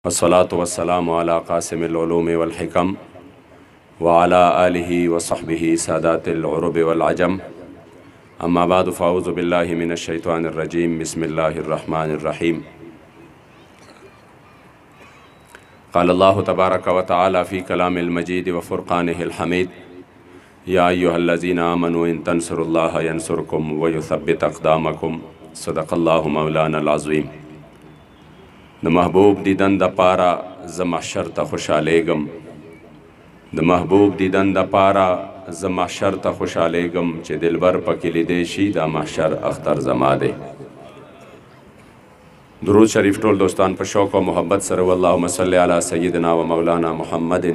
والصلاة والسلام على قاسم العلوم والحکم وعلى آله وصحبه سادات العرب والعجم اما بعد فاعوذ بالله من الشیطان الرجیم بسم الله الرحمن الرحیم قال الله تبارك وتعالى في كلام المجيد وفرقانه الحميد يا أيها الذين آمنوا إن تنصروا الله ينصركم ويثبت أقدامكم صدق الله مولانا العظيم د محبوب دیدن د پارا ز محشر ته خوشحالیږم د محبوب دیدن د پارا ز محشر ته خوشحالیږم چې دلبر پکې لیدی شي دا محشر اختر زما دی درود شریف ټول دوستان په شوق او محبت سره اللهم صل علی سیدنا و مولانا محمد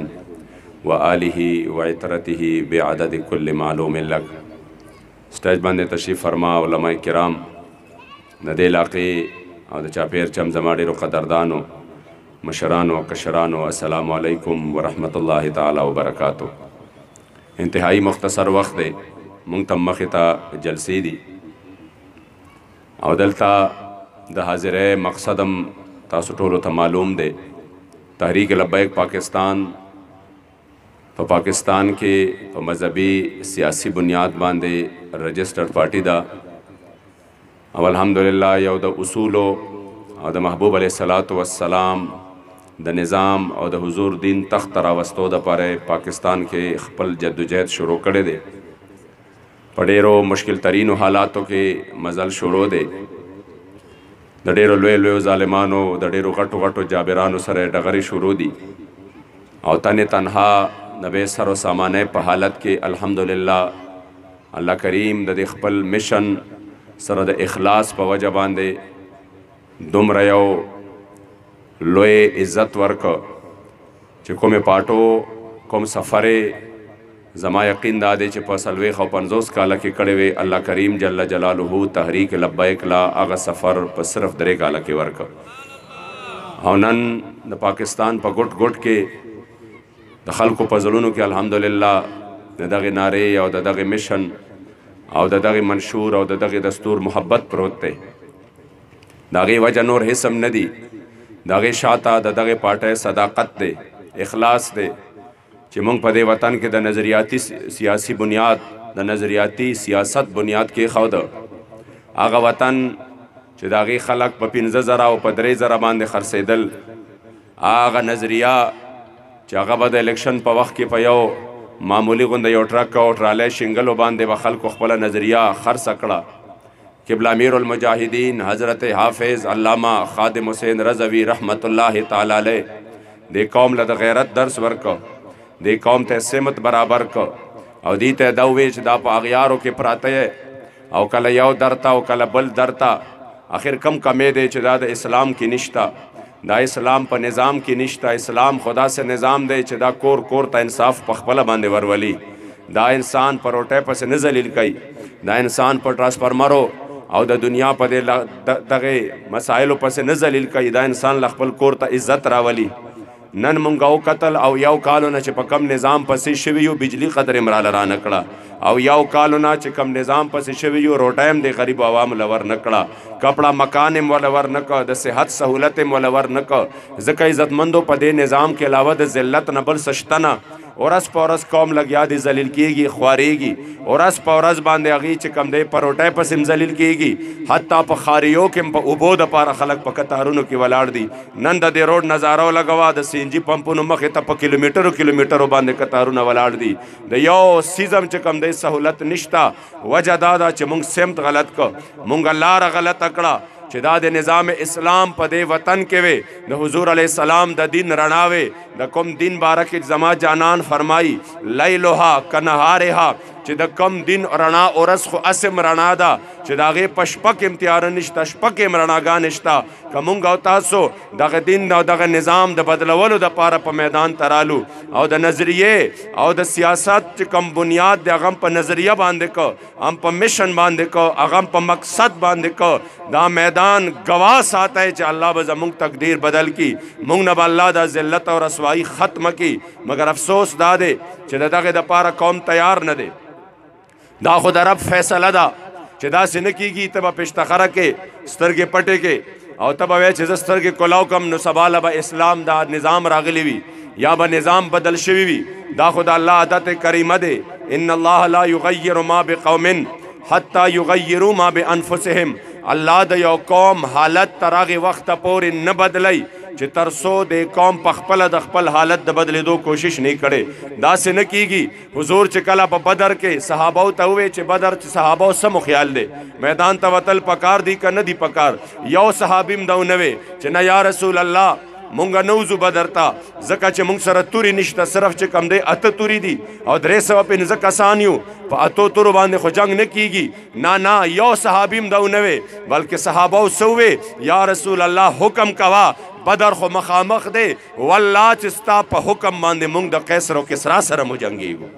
و آله و عطرته بعدد کل معلوم لک سټیج باندې تشریف فرما علماء کرام د دې علاقې او د چاپیر چم زما ډیرو قدردانو مشرانو کشرانو السلام علیکم ورحمت الله تعالی وبرکاتو انتهایی مختصر وخت دی مونږ ته مخې ته جلسې دي او دلته د حاضرۍ مقصدم تاسو ټولو ته معلوم دی تحریک لبیک پاکستان په پاکستان کې په مذهبي سیاسی بنیاد باندې رجسٹرډ پارټي ده او الحمدلله یو د اصولو او د محبوب علیه الصلاۃ والسلام د نظام او د حضور دین تخت راوستو دپاره پاکستان کې خپل جدوجہد شروع کړی دی په ډیرو مشکل ترینو حالاتو کې مزل شروع دی د ډیرو لویو ظالمانو د ډیرو غټو جابرانو سره ډغرې شروع دي او تنها د بې سر و سامانه په حالت کې الحمدلله الله کریم د دې خپل مشن سره د اخلاص په وجه باندې دومره یو لوی عزت ورکو چې کومې پاټو کوم سفرې زما یقین دا دی چې په 50 کاله کې کړی وی الله کریم جل جلاله تحریک لبیک لا هغه سفر په صرف 3 کاله کې ورکو او نن د پاکستان په ګوټ کې د خلکو په زړونو کې الحمدلله د دغه نارې او د دغه مشن او د دغه منشور او د دغه دستور محبت پروت دی دغه وجه نور هیڅ نه دی دغه شاته د دغه پارټۍ صداقت دی اخلاص دی چې موږ په دې وطن کې د نظریاتي سیاسی بنیاد د نظریاتي سیاست بنیاد کې خو هغه وطن چې دغه خلک په 15,000 او په 3,000 باندې خرڅېدل هغه نظریه چې هغه به د الیکشن په وخت کې په یو معمولی غونده یو ټرک او ټرالی شنګلو باندې به خلکو خپله نظریه خرڅه کړه قبله امیر المجاهدین حضرت حافظ علامه خادم حسین رضوی رحمت الله تعالی علیہ دې قوم له د غیرت درس ورکو دې قوم ته سمت برابر کو او دې ته دا وویل چې دا په اغیارو کې پراته او کله یو درته او کله بل درته آخر کم کمې دی چې دا د اسلام کې نشته دا اسلام په نظام کې نشته اسلام خدا سے نظام دی چې دا کور کور ته انصاف په خپله باندې ورولي دا انسان په روټۍ پسې نه ذلیل کوي دا انسان په ټرانسفارمرو او د دنیا په دغه مسایلو پسې نه ذلیل کوي دا انسان له خپل کور ته عزت راولي نن مونږ او قتل او یو کالونه چې په کم نظام پسې شوي یو بجلی قدر امراله را نه کړه او یو کالونه چې کم نظام پسې شوي یو روټۍ هم د غریب عوام لور نه کړه کپڑا مکان هم ولا ور نه کړه د صحت سهولت هم ولا ور نه کړه ځکه عزتمندو په دې نظام کې علاوه د ذلت نه بل څه شته نه ورځ په ورځ قوم لګیا دی ذلیل کېږي خوارېږي ورځ په ورځ باندې هغې چې کم دی په روټۍ پسې هم ذلیل کېږي حتی په خاریو کې هم په اوبو دپاره خلک په کتارونو کې ولاړ دي نن د دې روډ نظاره ولګوه د سی ان جي پمپونو مخې ته په کیلومیټرو باندې کتارونه ولاړ دي د یو سیز هم چې کم دی سهولت نشته وجه دا ده چې مونږ سمت غلط کو مونږ لاره غلطه کړه چې دا د نظام اسلام په دې وطن کې وي د حضور علیه السلام د دین رڼا وي د کوم دین باره کې زما جانان فرمایي لیلها کنهارها چې د کم دین رڼا اورس خو اسم رڼا ده چې د هغې په شپه کې هم تیاره نشته شپه کې هم رڼاګاه نشته که مونږ او تاسو دغه دین او دغه نظام د بدلولو دپاره په میدان ته رالو او د نظریې او د سیاست چې کم بنیاد دی هغه هم په نظریه باندې کو هم په مشن باندې کو هغه هم په مقصد باندې کو دا میدان گواه ساتی چې الله به زمونږ تقدیر بدل کی مونږ نه به الله دا ذلت او رسوایی ختم کی مگر افسوس دا دی چې د دغه دپاره قوم تیار نه دی دا خو د رب فیصله ده چې داسې نه کېږي ته به پشتخرہ کې سترګې پټې کې او ته به وایې چې زه سترګې کلاو کم نو سبا له به اسلام دا نظام راغلی وي یا به نظام بدل شوی وي. دا خو د الله عادت کریمه دی، ان الله لا یغیر ما بقوم حتی یغیروا ما بانفسهم. الله د یو قوم حالت تر هغې وخته پورې نه بدلی چې تر څو د قوم په خپله د خپل حالت د بدلېدو کوشش نه کړي. داسې نه کیږي. حضور چې کله په بدر کې صحابو ته وویل چې بدر چې صحابو سمو خیال دی میدان ته وتل پکار دی که نه دی پکار، یو صحابي م دا ونه وی چې نه یا رسول الله مونږ نوزو بدر ته ځکه چې مونږ سره توري نشته، صرف چې کم دی 8 توري دي او 315 کسان یو، په 8 تورو باندې خو جنگ نه کیږي. نه یو صحابي م دا ونه وی بلکې صحابو سووي یا رسول الله حکم کوا بدر خو مخامخ دی، والله چې ستا په حکم باندې مونږ د قیصر او کسرا سره مو جنګیږو.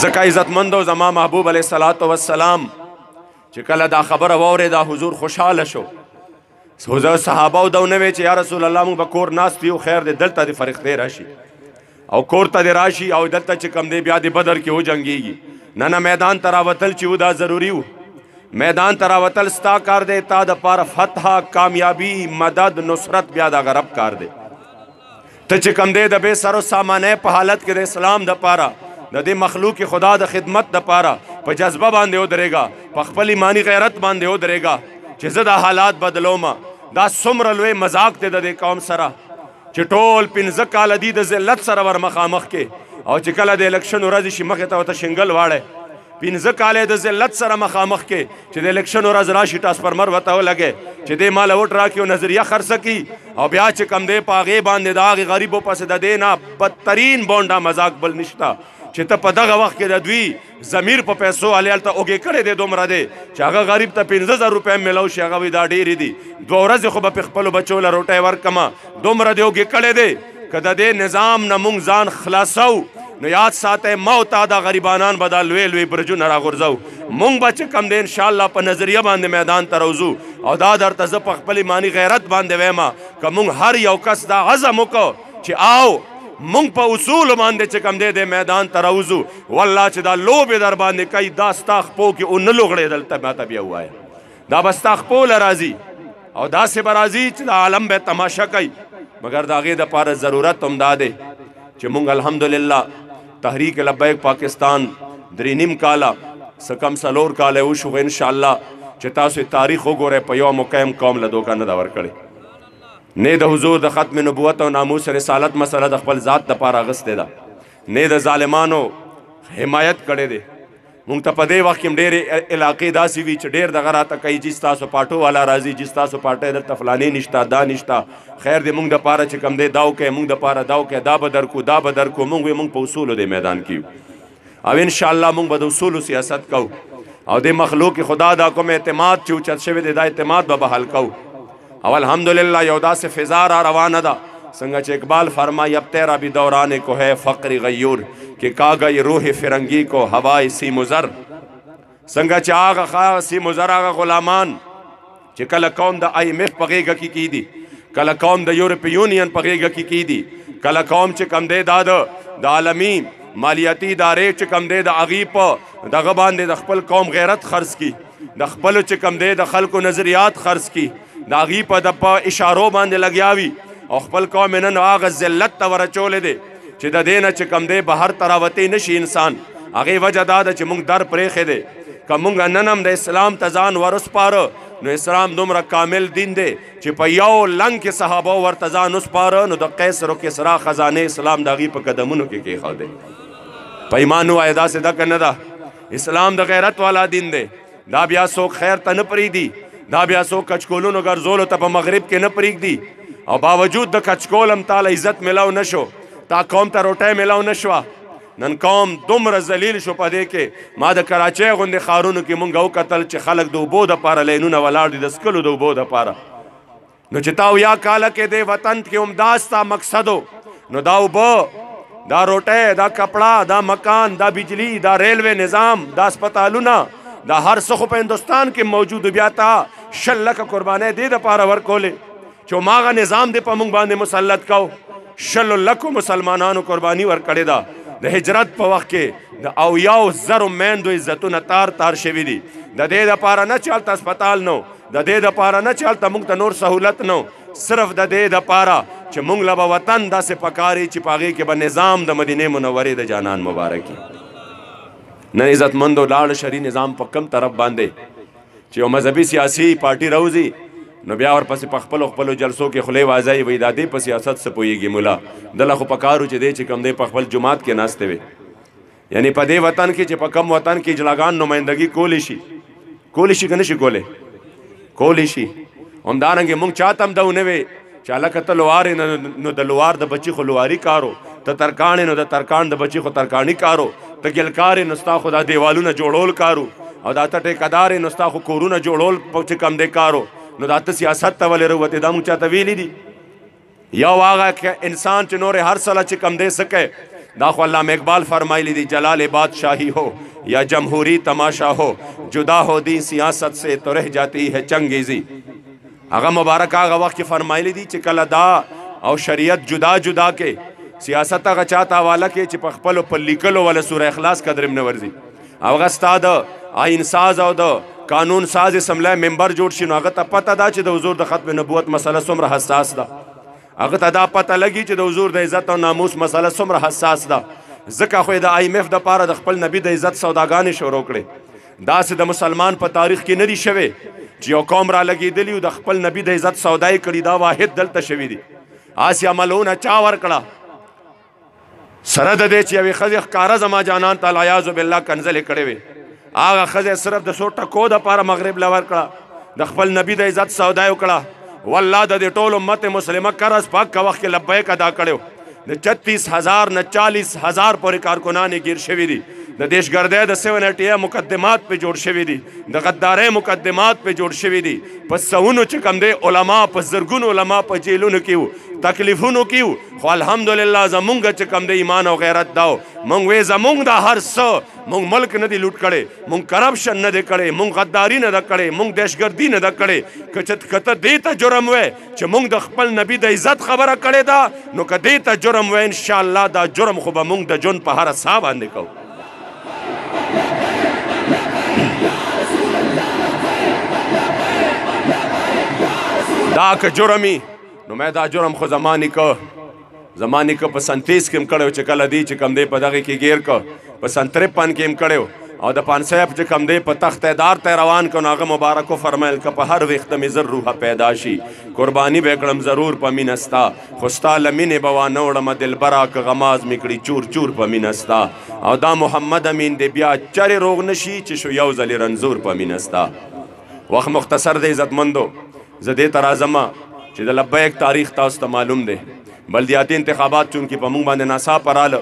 ځکه عزتمندو زما محبوب علیه الصلاۃ والسلام چې کله دا خبره واورېده حضور خوشحاله شو. صحابه دا ونه وی چې یا رسول الله مونږ به کور ناست یو، خیر دی دلته د فرښتې راشي او کور ته د راشي او دلته چې کم دی بیا د بدر کې وجنګیږي. نه میدان ته راوتل چې و دا ضروري و. میدان ته راوتل ستا کار دی، تا د پاره فتح، کامیابی، مدد، نصرت بیا د غرب کار دی. ته چې کم دی د بے سر و سامانه په حالت کې د اسلام د پاره د دې مخلوق خدا د خدمت د پاره په جذبه باندې ودرېږه، په خپل ایمانی غیرت باندې ودرېږه چې زه د حالات بدلومه. دا څومره لوی مذاق دی د دې قوم سره چې ټول 15 کاله دي د ذلت سره ور مخامخ کې، او چې کله د الیکشن ورځ شي مخې ته ورته شنګل واړی. 15 کاله د ذلت سره مخامخ کې چې د الیکشن ورځ راشي ټرانسفارمر ورته ولګي چې دې ماله ووټ راکړي او نظریه خرڅه کړي، او بیا چې کم دی په هغې باندې د هغې غریبو پسې د دې نه بدترین بونډه مذاق بل نشته چې ته په دغه وخت کې د دوی ضمیر په پیسو علي هلته اوږې کړی دی دومره دی چې هغه غریب ته 15,000 روپۍ میلاو شي، هغه وایي دا ډېرې دي، 2 ورځې خو به په خپلو بچو له روټۍ ورکمه، دومره دی اوږې کړی دی. که د دې نظام نه مونږ ځان خلاصو نو یاد ساتئ موت دا غریبانان به دا لوی لوی برجونه راغورځو. مونږ به چې کم دی انشاءالله په نظریه باندې میدان ته روځو، او دا درته زه په خپل ایماني غیرت باندې ویمه که مونږ هر یو کس دا عزم وکړو چې آو مونږ په اصول باندې چې کم دی د میدان ته راوځو، والله چې دا لوبې در باندې کوي دا ستا خپو کې او نه لوغړېدل ته ماته بیا ووایه، دا به ستا خپو له راځي او داسې به راځي چې د عالم به تماشه کوي. مګر د هغې دپاره ضرورت هم دا دی چې مونږ الحمدلله تحریک لبیک پاکستان 3.5 کاله څه کم 4 کاله وشو، انشاءالله چې تاسو تاریخ وګورئ په یو مقیم قوم له دوکه نه ده ورکړې، نه د حضور د ختم نبوت او ناموس رسالت مسله د خپل ذات دپاره اغوستې ده، نه د ظالمانو حمایت کړی دی. مونږ ته په دې وخت کې ډېرې علاقې داسې وي چې ډېر دغه راته کوي چې ستاسو پاټو والا راځي، چې ستاسو پاټی دلته فلانې نشته، دا نشته، خیر دی مونږ دپاره چې کم دی دا وکئ، مونږ دپاره دا وکئ، دا به درکو دا به درکو. مونږ وایو مونږ په اصولو دی میدان کې یو او انشاءالله مونږ به د اصولو سیاست کوو او د مخلوق خدا دا کوم اعتماد چې اوچت شوی دی دا اعتماد به بحال کوو. او الحمدلله یو داسې فضا را روانه ده څنګه چې اقبال فرمائی اب تیرا بھی دوران کو ہے فقر غیور کہ کا گئی روح فرنگی کو ہوائے سیم و زر. څنګه چې هغه خاص سیم و زر هغه غلامان چې کله قوم د IMF په غېږه کې کیدي، کله قوم د یورپ یونین په غېږه کې کیدي، کله قوم چې کم دی دا د عالمي مالیاتي ادارې چې کم دی د هغې په دغه باندې د خپل قوم غیرت خرڅ کي، د خپلو چې کم دی د خلکو نظریات خرڅ کي، د هغې په اشارو باندې لګیا وي او خپل قوم نن هغه ذلت ته ورچولی دی چې د دې نه چې کم دی بهر ته راوتی نشي انسان. هغې وجه دا ده چې موږ در پرېښی دی. که موږ نن هم د اسلام ته ځان ورسپاره نو اسلام دومره کامل دین دی چې په یو لنګ کې صحابه ورته ځان وسپاره نو د قیصر و کسرا خزانې اسلام د هغې په قدمونو کې کېښودی. په ایمان ووایه داسې ده که نه ده؟ اسلام د غیرت والا دین دی. دا بیا څوک خیر ته نه پرېږدي، دا بیا څوک کچکولونو ګرځولو ته په مغرب کې نه پرېږدي، او باوجود د کچکول هم تاله عزت میلاو نشو، تا قوم ته روټۍ میلاو نشوه. نن قوم دومره ذلیل شو په دې کې. ما د کراچۍ غوندې ښارونو کې مونږ وکتل چې خلک د اوبو دپاره لینونه ولاړ دي د څکلو د اوبو دپاره. نو چې تا اویا کاله کې دې وطن کې هم دا ستا مقصد و نو دا اوبه، دا روټۍ، دا کپړه، دا مکان، دا بجلی، دا ریلوے نظام، دا اسپتالونه، دا هر څه خو په هندوستان کې موجود. بیا تا 100 لکه قربانۍ دې دپاره ورکولې چې هماغه نظام دې په موږ باندې مسلط کو. 100 لکو مسلمانانو قرباني ورکړې ده. د هجرت په وخت کې د اویاو زرو میندو عزتونه تار تار شوي دي. د دې دپاره نه چې هلته اسپتال نو، د دې دپاره نه چې هلته موږ ته نور سهولت نو، صرف د دې دپاره چې موږ له به وطن داسې پکاري چې په هغې کې به نظام د مدینې منورې د جانان مبارکي. نن عزتمندو لاړ شرعي نظام په کم طرف باندې چې یو مذهبي سیاسي پارټي روزي نو بیا ورپسې په خپلو خپلو جلسو کې خولې وازایي وایي دا دې په سیاست څه پوهېږي ملا، دله خو په کار و چې دی چې کوم دی په خپل جماعت کې ناستې وي. یعنی په دې وطن کې چې په کم وطن کې اجلاګان نمایندګي کولی شي که نه شي کولی شي. همدارنګې مونږ چاته هم دا ونه وی چې هلکه ته لوار نو د لوار د بچي خو لواري کارو، ته ترکاڼ نو د ترکاڼ د بچي خو ترکاڼي کارو، ته ګلکار نو ستا خو دا دیوالونه جوړول کارو، او دا ته ټیکهدار نو ستا خو کورونه جوړول چې کم دی کارو، نو دا ته سیاست ته ولې راوتې؟ دا مونږ چاته ویلي دي؟ یو هغه انسان چې نور هر سله چې کم دی څه کوي، دا خو علامہ اقبال فرمایلی دی جلال بادشاہی ہو یا جمہوری تماشا ہو، جدا ہو دین سیاست سے تو رہ جاتی ہے چنگیزی. هغه مبارک هغه وخت کې فرمایلی دی چې کله دا او شریعت جدا جدا کې سیاست هغه چاته حواله کې چې په خپلو په لیکلو ولا سوره اخلاص قدر هم نه ورځي. هغه ستا د آئین ساز او د قانون ساز اسمبلی ممبر جوړ شي نو هغه ته پته ده چې د حضور د ختم نبوت مسله څومره حساس ده، هغه ته دا پته لګي چې د حضور د عزت او ناموس مسله څومره حساس ده. ځکه خو د IMF دپاره د خپل نبي د عزت سوداګانې شروع کړې. داسې د مسلمان په تاریخ کې نه دي شوی چې یو قوم را لګېدلي او د خپل نبي د عزت سودا یې کړي، دا واحد دلته شوي دي. آسیا ملعونه چا ورکړه؟ سره د دې چې یوې ښځې ښکاره زما جانان ته العیاذ بالله کنځلې کړې وې، هغه ښځې صرف د څو ټکو دپاره مغرب له ورکړه، د خپل نبي د عزت سودا یې وکړه. والله د دې ټول امت مسلمه قرض په هغه وخت کې لبیک ادا کړی، د 36,000 نه 40,000 پورې کارکنان یې ګیر شوي دي. د دهشتګردۍ د 780 مقدمات په جوړ شوي دي، د غدارۍ مقدمات په جوړ شوي دي، په سوونو چې کوم دی علما په زرګونو علما په جیلونو کې وو، تکلیفونو کې وو. خو الحمدلله زمونږ چې کوم دی ایمان او غیرت دا و، مونږ وی زمونږ دا هر څه، مونږ ملک نه دی لوټ کړی، مونږ کرپشن نه دی کړی، مونږ غداري نه ده کړی، مونږ دهشتګردي نه ده کړې. که ته دې ته جرم وی چې مونږ د خپل نبي د عزت خبره کړې ده، نو که دې ته جرم وی انشاءالله دا جرم خو به مونږ د ژوند په هره ساه باندې کوو. دا که جرمي نو مې دا جرم خو زمانی که په سنتیس کې هم کړی چې کله دی چې کم دی په دغې کې ګیر که په 53 کې هم کړی او د پان صاحب چې کم دی په تخت دار ته روان که نو هغه مبارکو فرمیل که په هر ویښته مې زر روحه پیدا شي قرباني به کړم ضرور په مینه ستا، خو ستا له مینې به وانه وړمه دلبره که غماز مې کړي چور چور په مینه ستا. او دا محمد امین دی بیا چرې روغ نشي چې شو یو ځلې رنځور په مینه ستا. وخت مختصر دی عزتمندو، زه دې ته راځمه چې د لبیک تاریخ تاسو ته معلوم دی. بلدیاتي انتخابات چونکې په موږ باندې ناڅاپه راله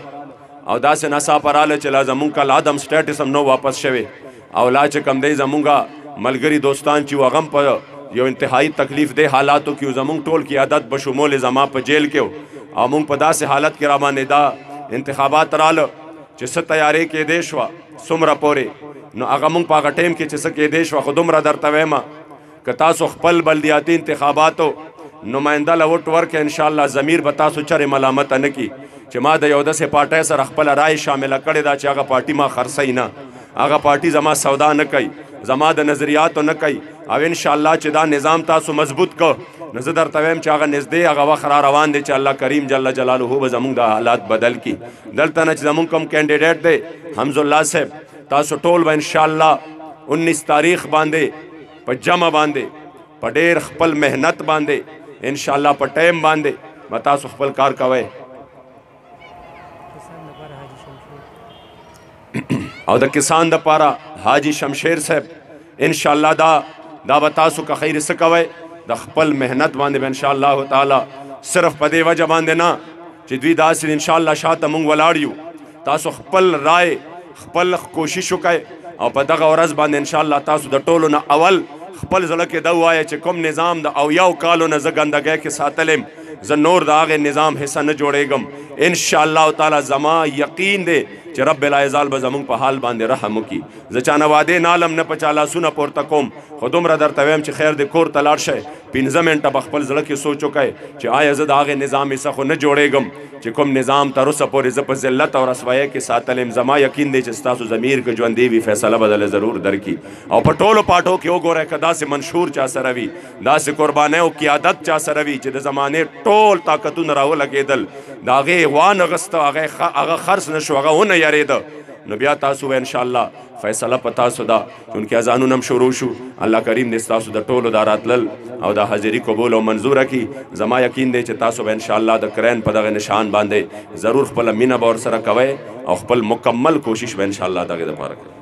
او داسې ناڅاپه راله چې لا زمونږ کل عدم سټیټس هم نو واپس شوی او لا چې کم دی زمونږ ملګري دوستان چې هغه هم په یو انتهایی تکلیف دی حالاتو کې زمونږ ټول قیادت بشمول زما په جیل کې او موږ په داسې حالت کې راباندې دا انتخابات راله چې څه تیارې کېدی شوه څومره پورې، نو هغه موږ په هغه ټایم کې چې څه کېدی شوه خو دومره درته ویمه که تاسو خپل بلدیاتي انتخاباتو نماینده له وټ ورکړئ انشاءالله ضمیر به تاسو چرې ملامته نه کي چې ما د یو داسې پارټۍ سره خپله رای شامله کړې ده چې هغه پارټي ما خرڅوي نه، هغه پارټي زما سودا نه کوي، زما د نظریاتو نه کوي. او انشاءالله چې دا نظام تاسو مضبوط کو نو زه درته وایم چې هغه نږدې هغه وخت را روان دی چې الله کریم جل جلاله به زمونږ د حالات بدل کي. دلته نه چې زمونږ کوم کینډیډیټ دی حمزالله صاحب، تاسو ټول به انشاءالله 19 تاریخ باندې په جمع باندې په ډېر خپل محنت باندې انشاءالله په ټایم باندې به تاسو خپل کار کوئ او د کسان د پاره حاجی شمشیر صاحب انشاءالله دا به تاسو که خیر څه کوئ د خپل محنت باندې به انشاءالله تعالی صرف په دې وجه باندې نه چې دوی داسې انشاءالله شاته مونږ ولاړ یو، تاسو خپل رای خپل کوشش وکئ او په دغه ورځ باندې انشاءالله تاسو د ټولو نه اول خپل زړه کې دا ووایه چې کوم نظام د اویاو کالو نه زه ګندګۍ کې ساتلم زه نور د هغې نظام حصه نه جوړېږم. انشاءالله تعالی زما یقین دی چې رب العزال به زمونږ په حال باندې رحم وکړي. زه چانه وعدې نه علم نه په چا لاسونه پورته کوم، خو دومره درته وایم چې خیر دې کور ته لاړ شئ، 15 منټه به خپل زړه کې سوچ وکئ چې آیا زه د هغې نظام حصه خو نه جوړېږم چې کوم نظام تر اوسه پورې زه په ذلت او رسوایۍ کې ساتلی یم. زما یقین دی چې ستاسو ضمیر که ژوندی وي فیصله به دله ضرور درکړي. او په ټولو پاټو کې وګورئ که داسې منشور چا سره وي، داسې قربانۍ او قیادت چا سره وي چې د زمانې ټول طاقتونه راولګېدل، د هغې وانغسته، هغه خرڅ نه شو، هغه ونه یارېده، نو بیا تاسو به انشاءالله فیصله په تاسو ده. چونکې اذانونه هم شروع شو. الله کریم دې ستاسو د ټولو دا راتلل او دا حاضري قبول او منظوره کړي. زما یقین دی چې تاسو به انشاءالله د کرین په دغه نشان باندې ضرور خپله مینه به ورسره کوئ او خپل مکمل کوشش به انشاءالله دغې دپاره کوئ.